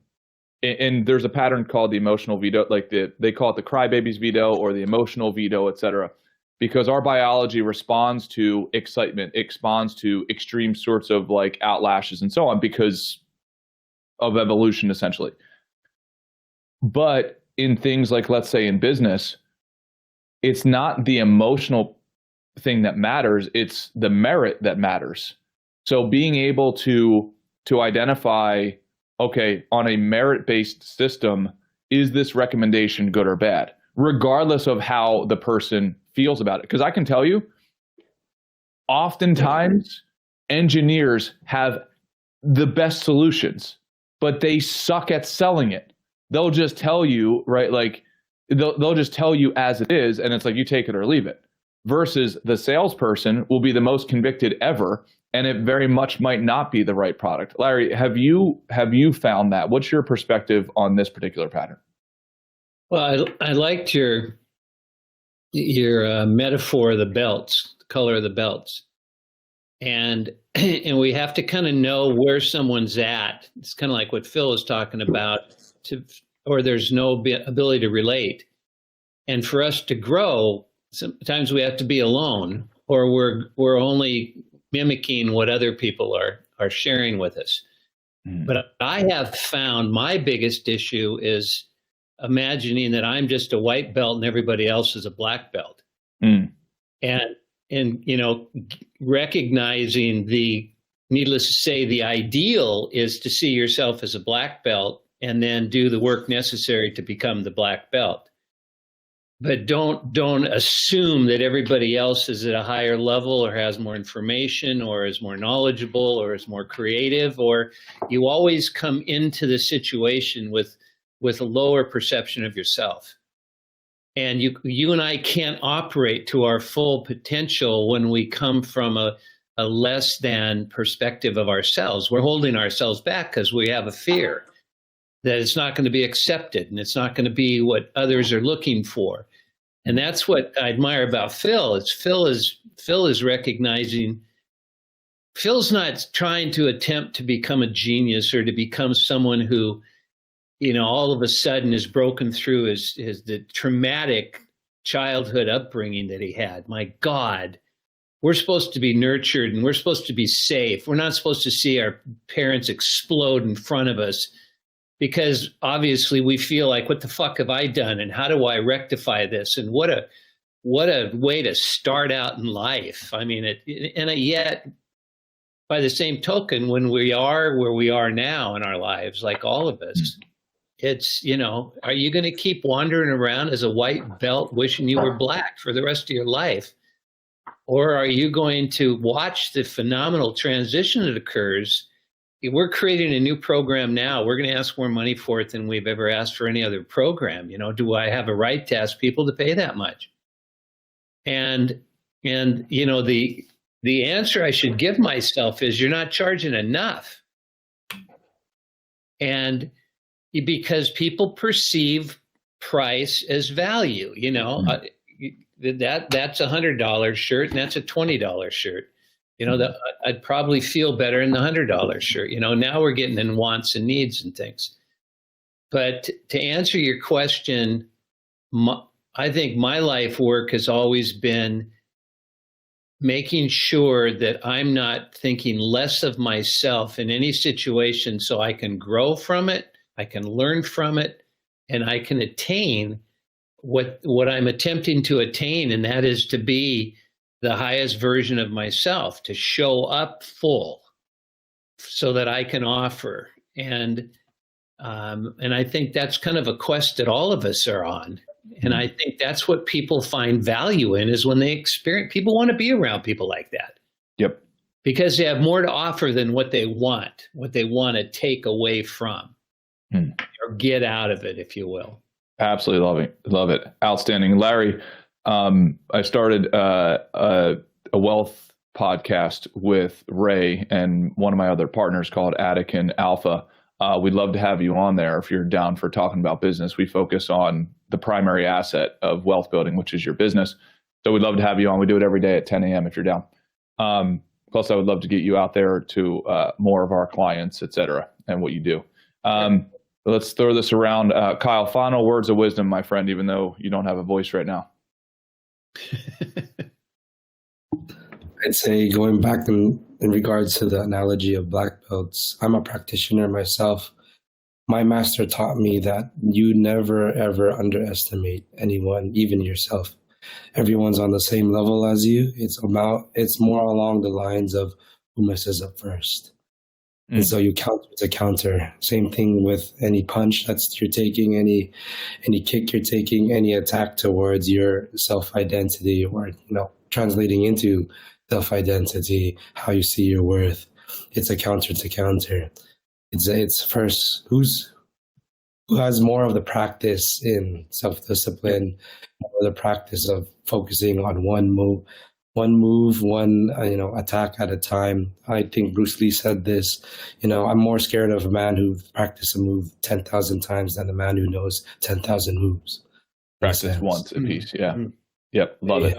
And there's a pattern called the emotional veto, like they call it the crybaby's veto or the emotional veto, et cetera, because our biology responds to excitement, responds to extreme sorts of like outlashes and so on because of evolution, essentially. But in things like, let's say in business, it's not the emotional thing that matters, it's the merit that matters. So being able to identify, okay, on a merit-based system, is this recommendation good or bad, regardless of how the person feels about it? Because I can tell you, oftentimes engineers have the best solutions, but they suck at selling it. They'll just tell you, right? Like they'll just tell you as it is, and it's like you take it or leave it. Versus the salesperson will be the most convicted ever, and it very much might not be the right product. Larry, have you found that? What's your perspective on this particular pattern? Well, I liked your metaphor of the belts, the color of the belts, and we have to kind of know where someone's at. It's kind of like what Phil was talking about, or there's no ability to relate, and for us to grow, sometimes we have to be alone, or we're only mimicking what other people are sharing with us. But I have found my biggest issue is imagining that I'm just a white belt and everybody else is a black belt. And recognizing needless to say, the ideal is to see yourself as a black belt and then do the work necessary to become the black belt. But don't assume that everybody else is at a higher level or has more information or is more knowledgeable or is more creative, or you always come into the situation with a lower perception of yourself. And you and I can't operate to our full potential when we come from a less than perspective of ourselves. We're holding ourselves back because we have a fear that it's not going to be accepted and it's not going to be what others are looking for. And that's what I admire about Phil. Phil is recognizing, Phil's not trying to attempt to become a genius or to become someone who, all of a sudden is broken through the traumatic childhood upbringing that he had. My God, we're supposed to be nurtured and we're supposed to be safe. We're not supposed to see our parents explode in front of us, because obviously we feel like, what the fuck have I done? And how do I rectify this? And what a way to start out in life. I mean, yet by the same token, when we are where we are now in our lives, like all of us, it's, are you going to keep wandering around as a white belt wishing you were black for the rest of your life? Or are you going to watch the phenomenal transition that occurs? We're creating a new program now. We're going to ask more money for it than we've ever asked for any other program. Do I have a right to ask people to pay that much? And the answer I should give myself is, you're not charging enough. And because people perceive price as value, that's $100 shirt and that's a $20 shirt. I'd probably feel better in the $100 shirt. Now we're getting in wants and needs and things. But to answer your question, I think my life work has always been making sure that I'm not thinking less of myself in any situation, so I can grow from it, I can learn from it, and I can attain what I'm attempting to attain, and that is to be the highest version of myself, to show up full so that I can offer. And I think that's kind of a quest that all of us are on. And I think that's what people find value in, is when they experience, people want to be around people like that. Yep. Because they have more to offer than what they want to take away from or get out of it, if you will. Absolutely love it. Outstanding. Larry, I started a wealth podcast with Ray and one of my other partners called Attic and Alpha. We'd love to have you on there if you're down for talking about business. We focus on the primary asset of wealth building, which is your business. So we'd love to have you on. We do it every day at 10 a.m. if you're down. Plus, I would love to get you out there to more of our clients, et cetera, and what you do. Let's throw this around. Kyle, final words of wisdom, my friend, even though you don't have a voice right now. I'd say going back in regards to the analogy of black belts, I'm a practitioner myself. My master taught me that you never, ever underestimate anyone, even yourself. Everyone's on the same level as you. It's more along the lines of who messes up first. And so you counter to counter. Same thing with any punch that's you're taking, any kick you're taking, any attack towards your self-identity, or translating into self-identity, how you see your worth. It's a counter to counter. It's first who has more of the practice in self-discipline, more of the practice of focusing on one move, attack at a time. I think Bruce Lee said this, I'm more scared of a man who practiced a move 10,000 times than a man who knows 10,000 moves. Practice once a piece. Yeah. Yep. Love it.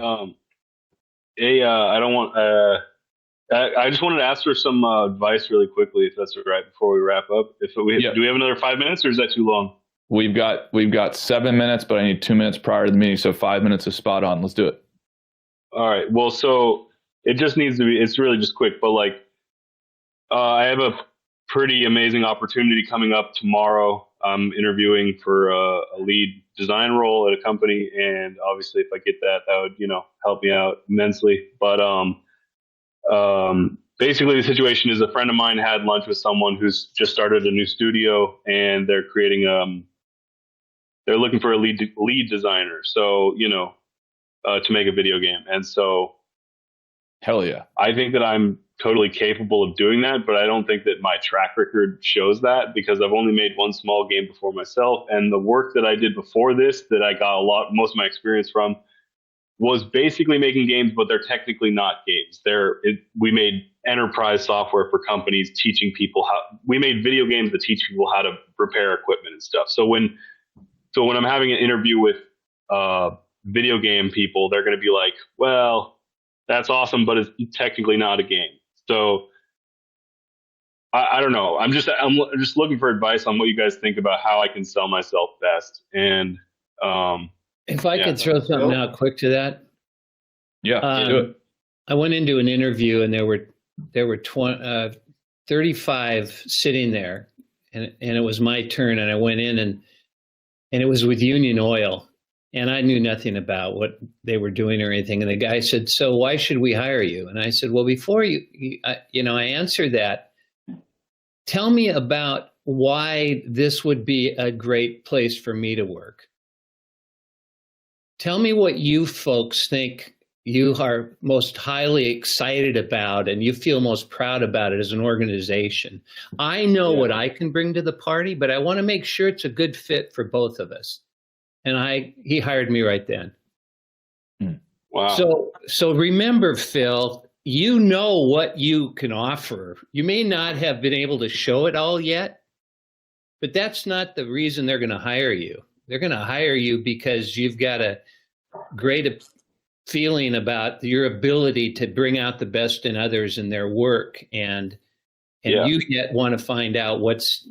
I just wanted to ask for some advice really quickly, if that's all right, before we wrap up. Do we have another 5 minutes, or is that too long? We've got 7 minutes, but I need 2 minutes prior to the meeting, so 5 minutes is spot on. Let's do it. All right. Well, so it just needs to be. It's really just quick, but I have a pretty amazing opportunity coming up tomorrow. I'm interviewing for a lead design role at a company, and obviously, if I get that would help me out immensely. But basically, the situation is a friend of mine had lunch with someone who's just started a new studio, and they're creating they're looking for a lead designer. So to make a video game, and so hell yeah, I think that I'm totally capable of doing that, but I don't think that my track record shows that, because I've only made one small game before myself, and the work that I did before this, that I got most of my experience from, was basically making games, but they're technically not games. We made enterprise software for companies, teaching people we made video games that teach people how to repair equipment and stuff. So when I'm having an interview with video game people, they're going to be like, well, that's awesome, but it's technically not a game. So I don't know. I'm just looking for advice on what you guys think about how I can sell myself best. And if I could throw something out quick to that. Yeah, do it. I went into an interview, and there were 35 sitting there, and it was my turn, and I went in, and it was with Union Oil. And I knew nothing about what they were doing or anything. And the guy said, "So why should we hire you?" And I said, "Well, before I answered that, tell me about why this would be a great place for me to work. Tell me what you folks think you are most highly excited about and you feel most proud about it as an organization. I know what I can bring to the party, but I want to make sure it's a good fit for both of us." And he hired me right then. Wow. So remember, Phil, you know what you can offer. You may not have been able to show it all yet, but that's not the reason they're going to hire you. They're going to hire you because you've got a great feeling about your ability to bring out the best in others in their work, and you yet want to find out what's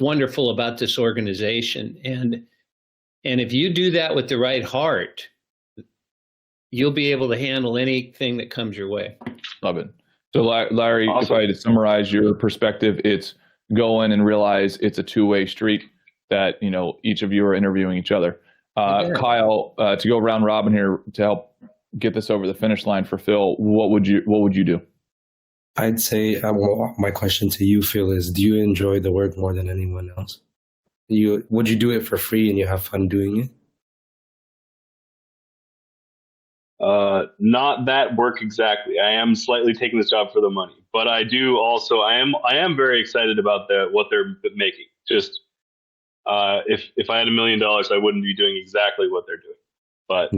wonderful about this organization. And if you do that with the right heart, you'll be able to handle anything that comes your way. Love it. So Larry, awesome. If I had to summarize your perspective, it's go in and realize it's a two-way street, that each of you are interviewing each other. Kyle, to go round robin here to help get this over the finish line for Phil, what would you do? I'd say my question to you, Phil, is: do you enjoy the work more than anyone else? Would you do it for free and you have fun doing it? Not that work exactly. I am slightly taking this job for the money, but I do also. I am very excited about what they're making. Just if I had $1 million, I wouldn't be doing exactly what they're doing. But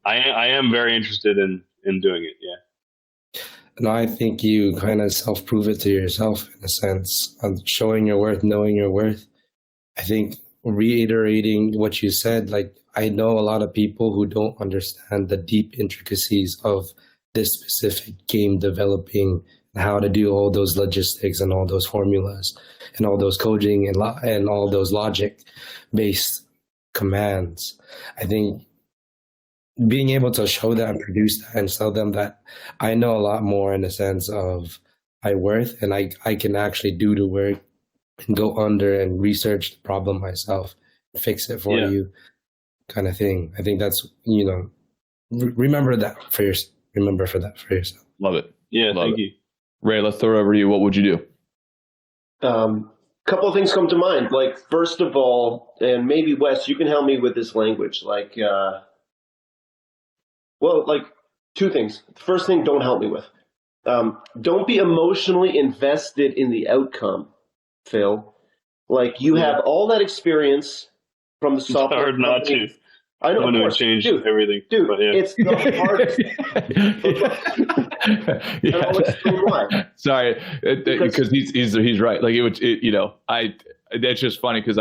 I am very interested in doing it. Yeah. And I think you kind of self-prove it to yourself in a sense of showing your worth, knowing your worth. I think reiterating what you said, like I know a lot of people who don't understand the deep intricacies of this specific game developing, how to do all those logistics and all those formulas and all those coding and all those logic-based commands. I think being able to show that and produce that and tell them that I know a lot more in the sense of my worth, and I can actually do the work and go under and research the problem myself, fix it for you, kind of thing. I think that's, remember that for yourself. Love it. Yeah, thank you. Ray, let's throw it over to you. What would you do? Couple of things come to mind. Like, first of all, and maybe Wes, you can help me with this language. Like, two things. First thing, don't help me with. Don't be emotionally invested in the outcome, Phil. Like, you have all that experience from the software. It's hard not to. I know, when it changed everything. Dude, but yeah. It's the hardest. And I'll explain why. Sorry, because he's right. Like it's just funny because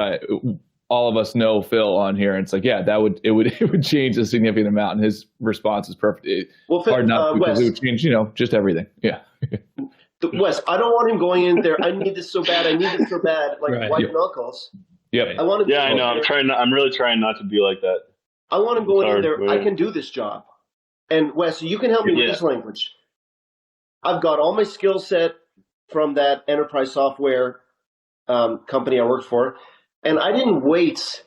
all of us know Phil on here, and it's like, yeah, it would change a significant amount, and his response is perfect. Well, Phil, hard not because it would change, just everything. Yeah. Wes, I don't want him going in there. I need this so bad. Like white knuckles. Yep. I want him. Yeah, I know. I'm really trying not to be like that. I want him going in there. I can do this job. And Wes, you can help me with this language. I've got all my skill set from that enterprise software company I worked for, and I didn't wait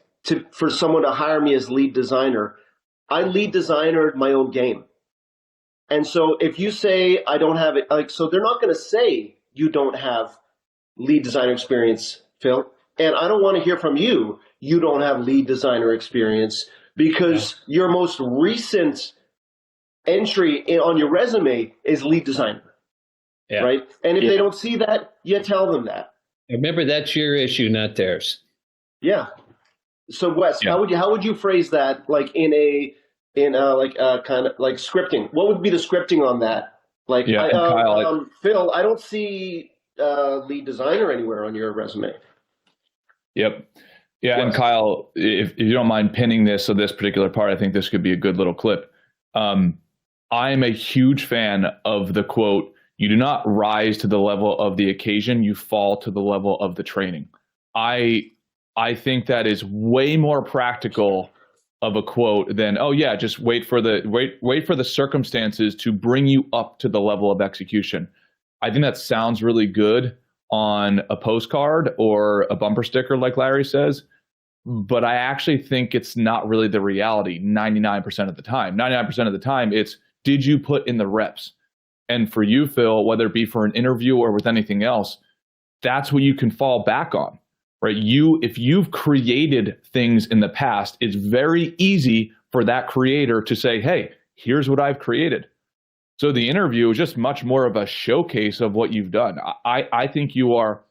for someone to hire me as lead designer. I lead designered my own game. And so if you say I don't have it, so they're not going to say you don't have lead designer experience, Phil. And I don't want to hear from you, you don't have lead designer experience, because your most recent entry on your resume is lead designer. Yeah. Right? And if they don't see that, you tell them that. Remember, that's your issue, not theirs. Yeah. So Wes, how would you phrase that, like kind of like scripting? What would be the scripting on that? Like, Kyle, Phil, I don't see lead designer anywhere on your resume. Yep. Yeah, and Kyle, if you don't mind pinning this, so this particular part, I think this could be a good little clip. I'm a huge fan of the quote, "You do not rise to the level of the occasion, you fall to the level of the training." I think that is way more practical of a quote than, "Oh yeah, just wait for the circumstances to bring you up to the level of execution." I think that sounds really good on a postcard or a bumper sticker, like Larry says, but I actually think it's not really the reality 99% of the time. 99% of the time, it's, did you put in the reps? And for you, Phil, whether it be for an interview or with anything else, that's what you can fall back on, right? If you've created things in the past, it's very easy for that creator to say, hey, here's what I've created. So the interview is just much more of a showcase of what you've done. I think you are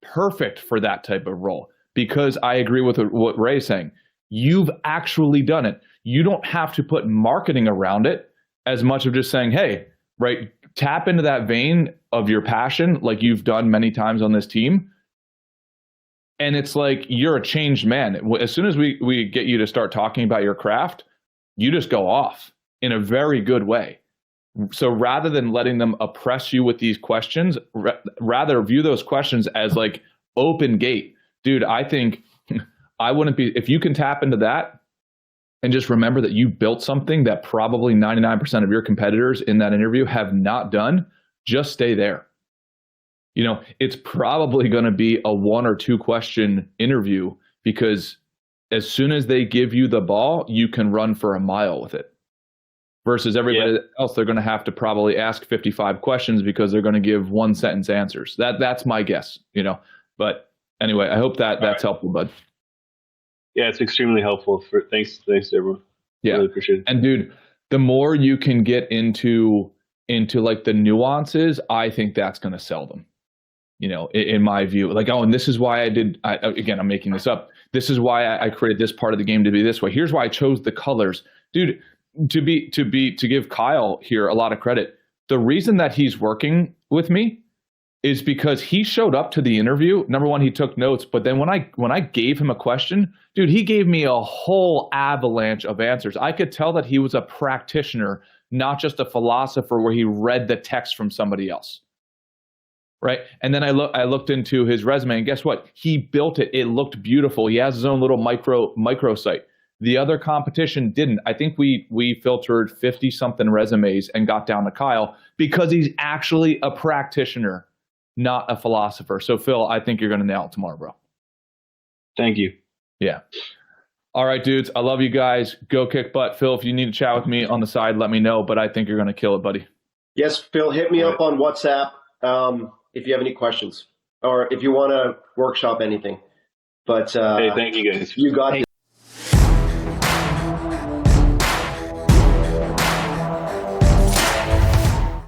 perfect for that type of role, because I agree with what Ray's saying. You've actually done it. You don't have to put marketing around it as much of just saying, hey, right, tap into that vein of your passion like you've done many times on this team. And it's like, you're a changed man. As soon as we get you to start talking about your craft, you just go off in a very good way. So rather than letting them oppress you with these questions, rather view those questions as like open gate. Dude, I think I wouldn't be, if you can tap into that and just remember that you built something that probably 99% of your competitors in that interview have not done, just stay there. It's probably going to be a 1 or 2 question interview, because as soon as they give you the ball, you can run for a mile with it. Versus everybody else, they're going to have to probably ask 55 questions because they're going to give 1-sentence answers. That's my guess, But anyway, I hope that's helpful, bud. Yeah, it's extremely helpful. Thanks everyone. Yeah, really appreciate it. And dude, the more you can get into like the nuances, I think that's going to sell them. In my view, like, oh, and this is why again, I'm making this up. This is why I created this part of the game to be this way. Here's why I chose the colors, dude. to give Kyle here a lot of credit. The reason that he's working with me is because he showed up to the interview. Number one, he took notes, but then when I gave him a question, dude, he gave me a whole avalanche of answers. I could tell that he was a practitioner, not just a philosopher where he read the text from somebody else. Right. And then I looked into his resume, and guess what? He built it. It looked beautiful. He has his own little micro site. The other competition didn't. I think we filtered 50 something resumes and got down to Kyle because he's actually a practitioner, not a philosopher. So Phil, I think you're going to nail it tomorrow, bro. Thank you. Yeah. All right, dudes. I love you guys. Go kick butt. Phil, if you need to chat with me on the side, let me know, but I think you're going to kill it, buddy. Yes, Phil, hit me up on WhatsApp if you have any questions or if you want to workshop anything. But hey, thank you guys. You got